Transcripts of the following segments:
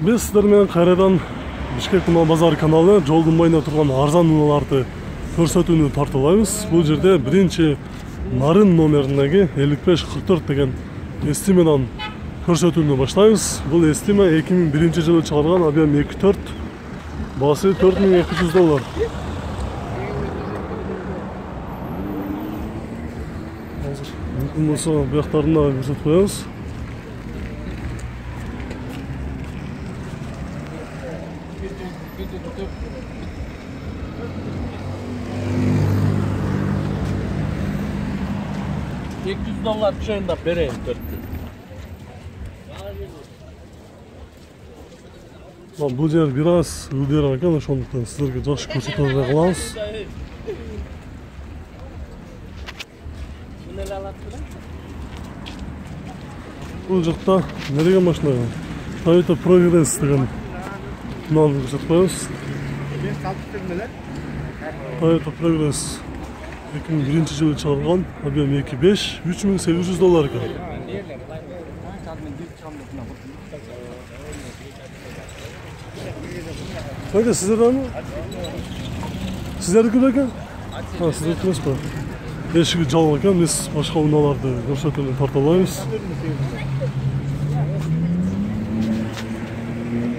Biz sizler менен кайрадан Бишкек Унаа базары каналы жолдун боюнда турган арзан унааларды көрсөтүүнү тартуулайбыз. Бул жерде биринчи нарын номериндеги 5544 деген эстимадан көрсөтүүнү баштайбыз. Бул эстима 2001 жылы чыгарылган, объем 2.4, баасы $4200. Мүмкүн болсо буяктарын да көрсөтүп коебуз. $200 чейинде берейин 4 күн. Бул жер бир аз ылдыйраак экен, ошондуктан сиздерге жакшы көрсөтүүнү кылабыз. Бул жакта не деген машина? Toyota Progress деген унааны көрсөтүп коебуз. Toyota Progress 2001 жылы чыгарылган, объем 2.5, $3800 экен. Kanka sizlerden mi? Sizlerdeki belki? Ha, sizlerdeki nasıl var? Eşiği canlı ekan, biz başka unalarda görsetini tartalayız.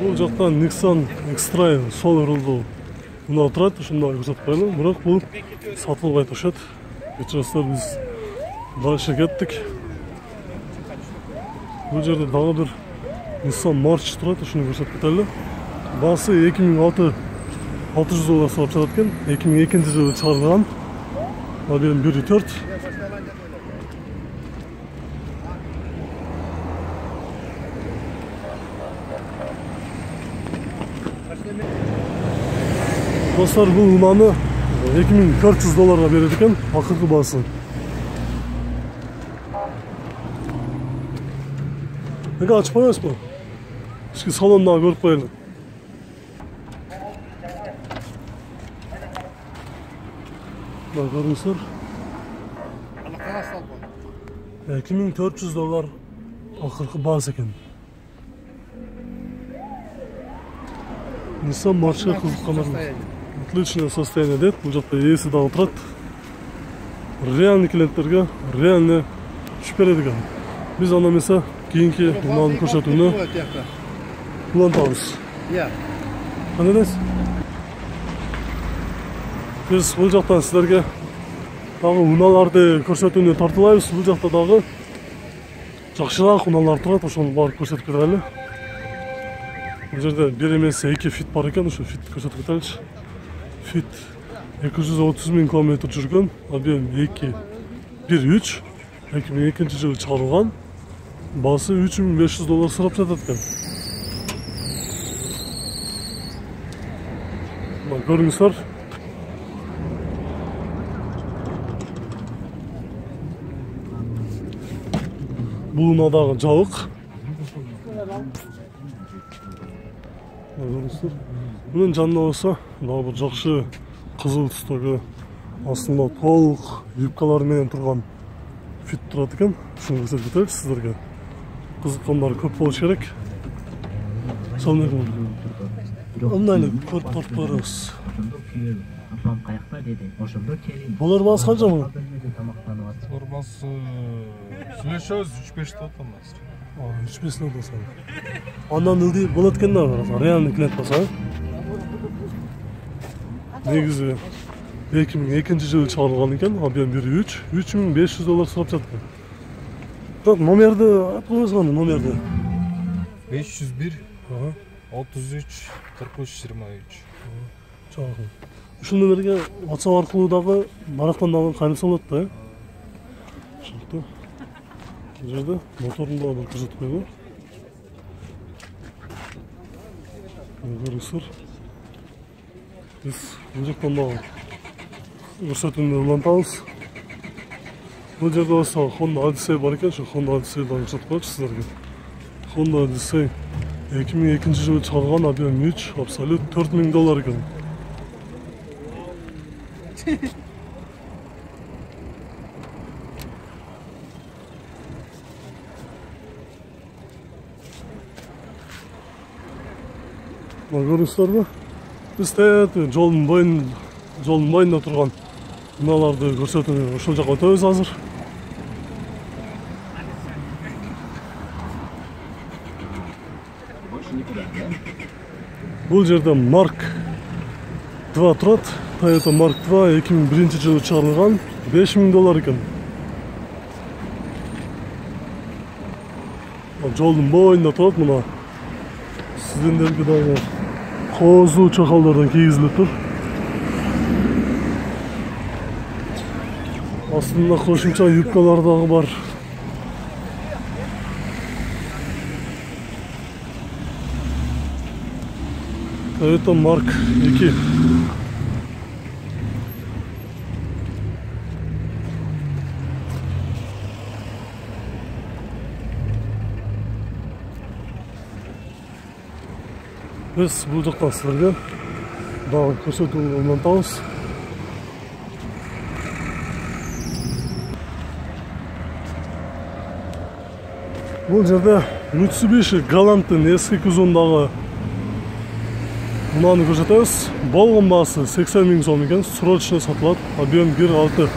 Bu jaktan Nissan X-Trail sol ruldu una turат, şunda görsetip koyalım. Biroq bu satılmay turuşat. Kechirasizlar, biz dальше ketdik. Bu жерде дагы bir Nissan March turат, şunu görsetip keteli. Басы $2600 сұрап жатат екен. 2002 жылы чыгарылган, объем 1.4. Достар, бул унааны $2400 берет екен, акыркы баасы. Неге ачып коебузбу? Ички салондагы көрүп коелу. Görüyorsunuz. $2400 akırkı baz ekan. Nissan March'ga qiziqqanlar. Отличное состояние deb, bu joqda esi da o'tiradi. Realni klientlarga realni tushib beradigan. Biz ana esa keyingi unaani ko'rsatuvni ulantamiz. Qanday deysiz? Biz bu joqdan sizlarga dagı unalarni ko'rsatuvni tartilaymiz. Bu joqda dagı yaxshiroq unalar turadi, o'shani borib ko'rsatib beraylik. Bu yerda bir emas 2 fit bor ekan, o'sha fit ko'rsatib o'tamiz. Fit 230.000 kilometr yurgan, ob'em 2.1.3, 2002 жылы чыгарылган, басы $3500 сурап жатат экен. Көрүңүздөр. Бул унадагы жабык. Bunun жанында болсо, дагы бир жакшы кызыл түстөгү астында толук юбкалар менен турган фит турат экен. Шуну көрсөтүп кетели сиздерге. Кызыккандар көп болуш керек. Сонун Ондай көрүп туруп барабыз. Булар басы канча муң? Булар басы сүйлөшөбүз 3-5 татамыз. 3-5 татамыз. Андан ылдый болот экен да, реальный клиент болсо. Негизи 2002 жылы чыгарылган экен, объем 1.3, $3500 сурап жатат. Так, номерди айтып коюңуз, номерди. 501 33 43 23. Чоң. Ушул номерге WhatsApp аркылуу дагы барактан дагы кайрылса болот да. Ошондо. Бул жерде моторун дагы бир көрсөтүп коебу. Көрүңүздөр. Biz bu жактан дагы көрсөтүүнү улантабыз. Бул жерде болсо Honda Odyssey бар экен, ошо Honda Odyssey дагы көрсөтүп коечу сиздерге. Honda Odyssey 2002 жылы чыгарылган, объем 3, абсолют $4000 экен. Мына көрдіңіздер бе? Біз жолдың бойында тұрған мыналарды көрсетуге ошол жаққа өтөбүз азыр. Бұл жерде Mark 2 тұрады. Toyota Mark 2 2001 жылы шығарылған, $5000 екен. Жолдың бойында тұрады, мына сіздендерге дағы қозу чақалдардан кигізіліп тұр. Астында қосымша юбкалар дағы бар. Toyota Mark 2. Біз бұл жақтан сіздерге дағы көрсетуді ұнатамыз. Бұл жерде Mitsubishi Galantin eski kuzovындағы мынаны көрсетеміз. Болған бағасы 80 000 сом екен, срочно сатылады, объем 1.6.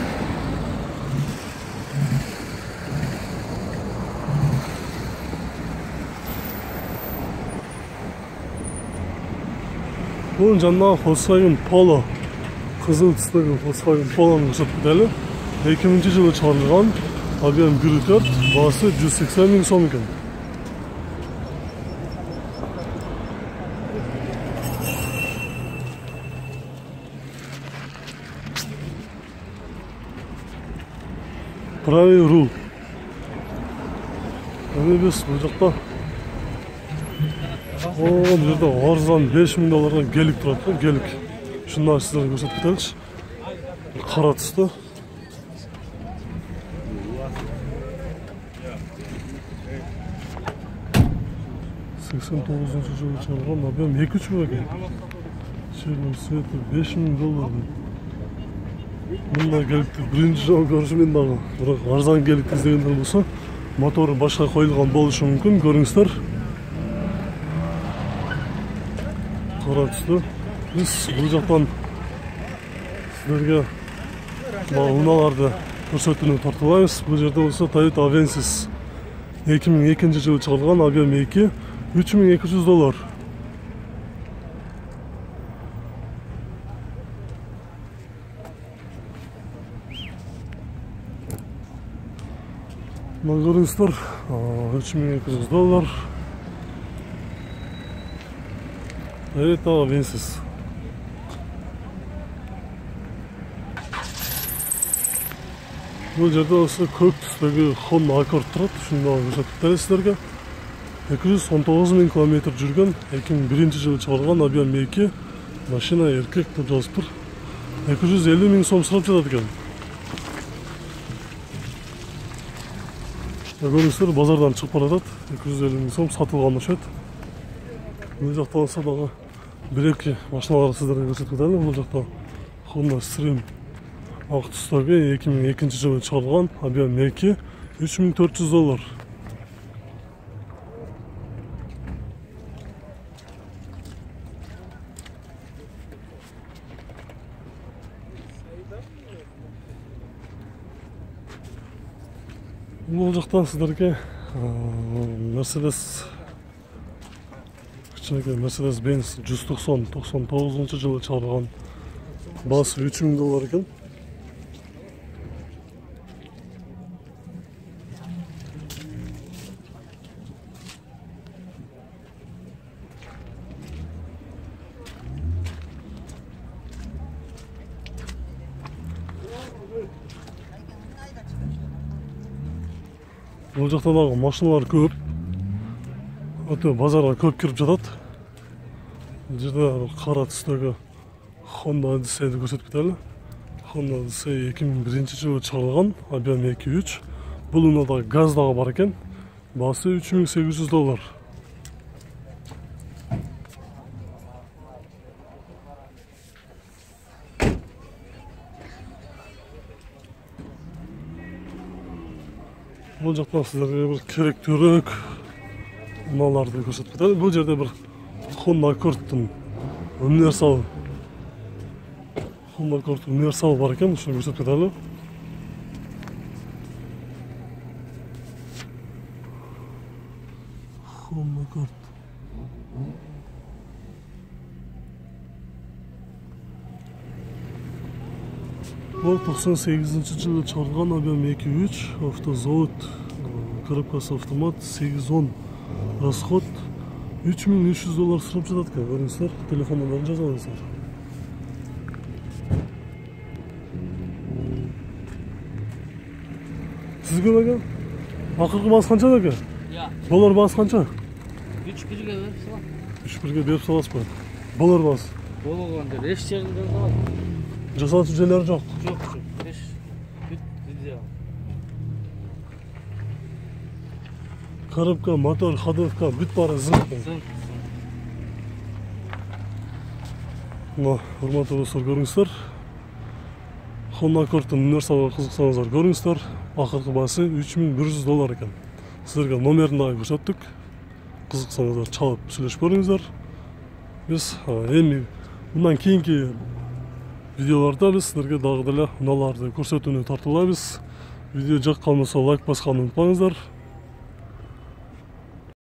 Бұл жанына Volkswagen Polo, қызыл түстегі Volkswagen Polo'ны көрсетіп кетелі. 2000 жылы шығарылған, объем 1.4, бағасы 180 000 сом екен. Правый руль. Біз бұл жақта бұл жерде арзан $5000 гелик тұрады. Гелик. Шыннан сіздерге көрсетіп кетелікші. Қара түсті. жылы шығарылған, объем 2-3 мың екен. Шерінің светі $5000. Мұндай геликті бірінші жол көрішімен дағы. Бірақ арзан гелик іздегендер болса, моторы башқа қойылған болушы мүмкін. Көріңіздер. Қара түсті. Біз бұл жақтан сіздерге ұналарды көрсетуіне тартылаймыз. Бұл жерде болса Toyota Avensis 2002 жылы шығарылған, объем 2, $3200. Мына көріңіздер, $3200. Toyota Avensis. Бұл жерде осы көк түстегі Honda Accord тұрады. Шында көрсетіп кетелі сіздерге. 219 000 км жүрген, 2001 жылы шығарылған, объем 2. Машина еркек деп жазып тұр. 250 000 сом сұрап жатады екен. Көріңіздер, базардан шығып бара жатады. 250 000 сом сатылған ұшет. Бұл жақта болса дағы бір-екі машиналар сіздерге көрсетіп кетелі. Бұл жақта Honda Stream ақ түстегі 2002 жылы шығарылған, объем 2, $3400. Бұл жақтан сіздерге Mercedes-Benz 190-99 жылы шығарылған, басы $3000 екен. Бұл жақтадағы машиналар көп. Өте базарға көп кіріп жатады. Бұл жерде қара түстегі Honda Odyssey'ді көрсетіп кетелі. Honda Odyssey 2001 жылы шығарылған, объем 2-3. Бұл ұнада газдағы бар екен. Басы $3800. Бұл жақтан сіздерге бір керек түрік ұналарды көрсетіп кетелі. Бұл жерде бір Honda Accord'тың универсал бар екен, ушуну көрсөтүп кетели. Honda Accord. Ол 98-жылы чыгарылган, объем 2.3, автозавод, коробкасы автомат, 810 расход, $3300 сұрап жатат екен. Көрүңүздөр, телефон номерин жазып алыңыздар. Сизге бага? Акыркы баасы канча бага? Доллар баасы канча? 3-1-ге берип салам. 3-1-ге берип саласызбы? Доллар баасы? Болгондо эч жеринде салат. Жасалат жерлери жок. Жок. Эч бүт идеал. Коробка, мотор, ходовка, бүт баары зыңк. Мына, урматтуу достор, көрүңүздөр. Honda Accord'тун универсалга кызыксаңыздар, көрүңүздөр. Акыркы баасы $3100 экен. Силерге номерин дагы көрсөттүк. Кызыксаңыздар, чалып сүйлөшүп көрүңүздөр. Биз эми мындан кийинки видеоларда биз силерге дагы деле унааларды көрсөтүүнү тартуулайбыз. Видео жаккан болсо лайк басканды унутпаңыздар.